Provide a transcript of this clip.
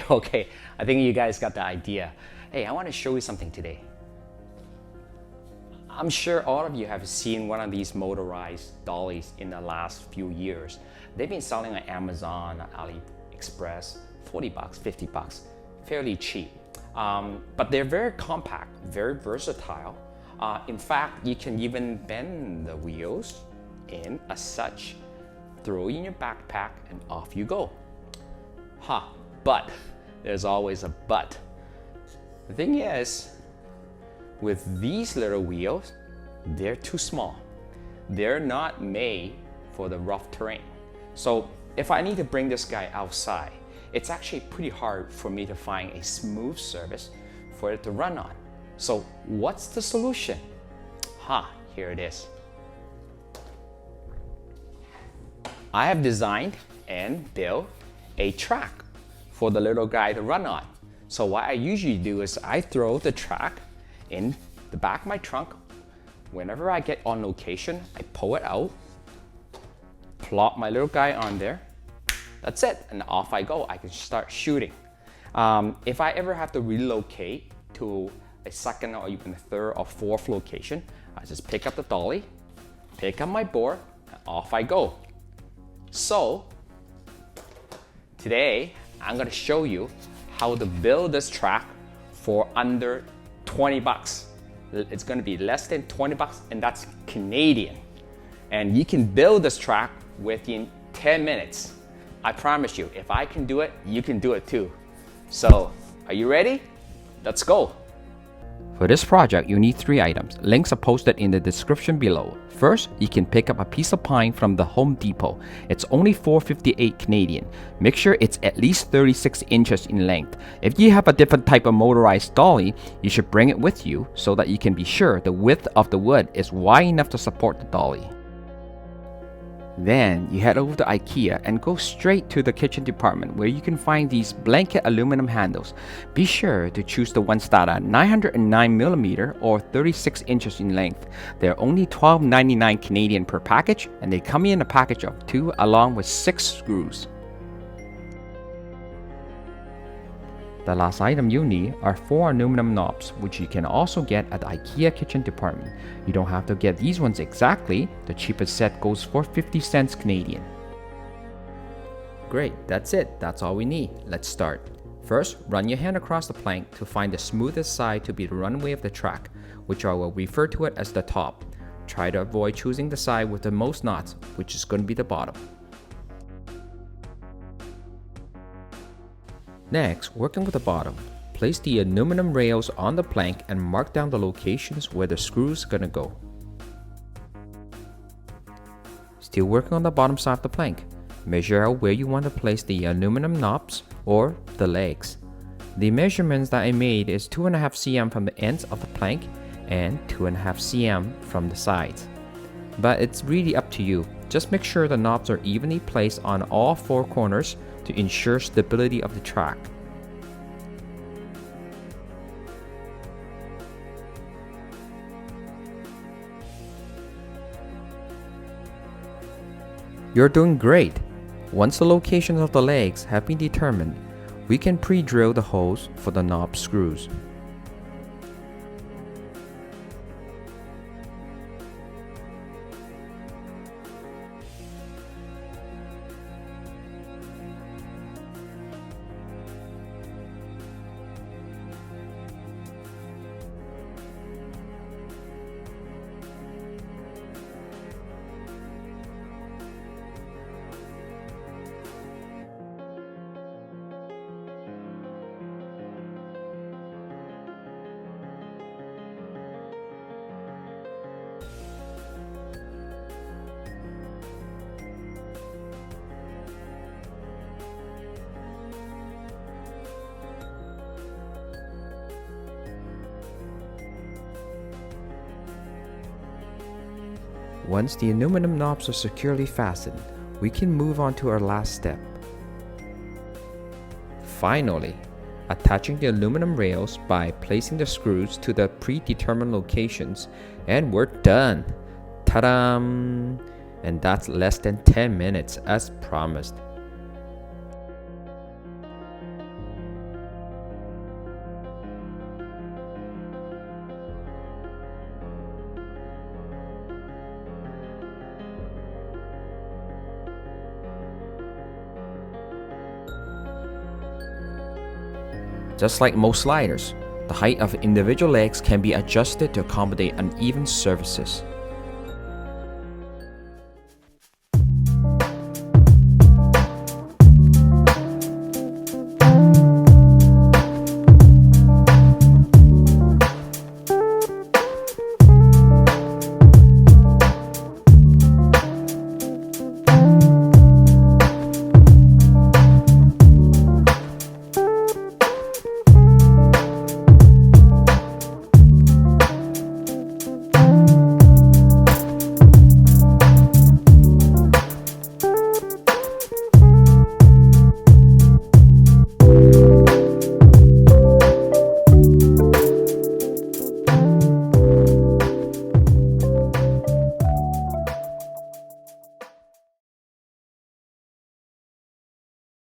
Okay. I think you guys got the idea. Hey, I want to show you something today. I'm sure all of you have seen one of these motorized dollies in the last few years. They've been selling on Amazon, AliExpress, 40 bucks, 50 bucks, fairly cheap. But they're very compact, very versatile. In fact, you can even bend the wheels in as such, throw it in your backpack, and off you go. But there's always a but. The thing is, with these little wheels, they're too small. They're not made for the rough terrain. So if I need to bring this guy outside, it's actually pretty hard for me to find a smooth surface for it to run on. So what's the solution? Here it is. I have designed and built a track for the little guy to run on. So what I usually do is I throw the track in the back of my trunk. Whenever I get on location, I pull it out, plop my little guy on there. That's it, and off I go. I can start shooting. If I ever have to relocate to a second or even third or fourth location, I just pick up the dolly, pick up my board, and off I go. So today I'm gonna show you how to build this track for under 20 bucks. It's gonna be less than 20 bucks, and that's Canadian. And you can build this track within 10 minutes. I promise you, if I can do it, you can do it too. So, are you ready? Let's go. For this project, you need 3 items. Links are posted in the description below. First, you can pick up a piece of pine from the Home Depot. It's only $4.58 Canadian. Make sure it's at least 36 inches in length. If you have a different type of motorized dolly, you should bring it with you so that you can be sure the width of the wood is wide enough to support the dolly. Then you head over to IKEA and go straight to the kitchen department where you can find these blanket aluminum handles. Be sure to choose the ones that are 909mm or 36 inches in length. They're only $12.99 Canadian per package, and they come in a package of 2 along with 6 screws. The last item you need are 4 aluminum knobs, which you can also get at the IKEA kitchen department. You don't have to get these ones exactly. The cheapest set goes for 50 cents Canadian. Great, that's it. That's all we need. Let's start. First, run your hand across the plank to find the smoothest side to be the runway of the track, which I will refer to it as the top. Try to avoid choosing the side with the most knots, which is going to be the bottom. Next, working with the bottom, place the aluminum rails on the plank and mark down the locations where the screws are gonna go. Still working on the bottom side of the plank, measure out where you want to place the aluminum knobs or the legs. The measurements that I made is 2.5 cm from the ends of the plank and 2.5 cm from the sides. But it's really up to you. Just make sure the knobs are evenly placed on all 4 corners to ensure stability of the track. You're doing great! Once the locations of the legs have been determined, we can pre-drill the holes for the knob screws. Once the aluminum knobs are securely fastened, we can move on to our last step. Finally, attaching the aluminum rails by placing the screws to the predetermined locations, and we're done! Ta-da! And that's less than 10 minutes as promised. Just like most sliders, the height of individual legs can be adjusted to accommodate uneven surfaces.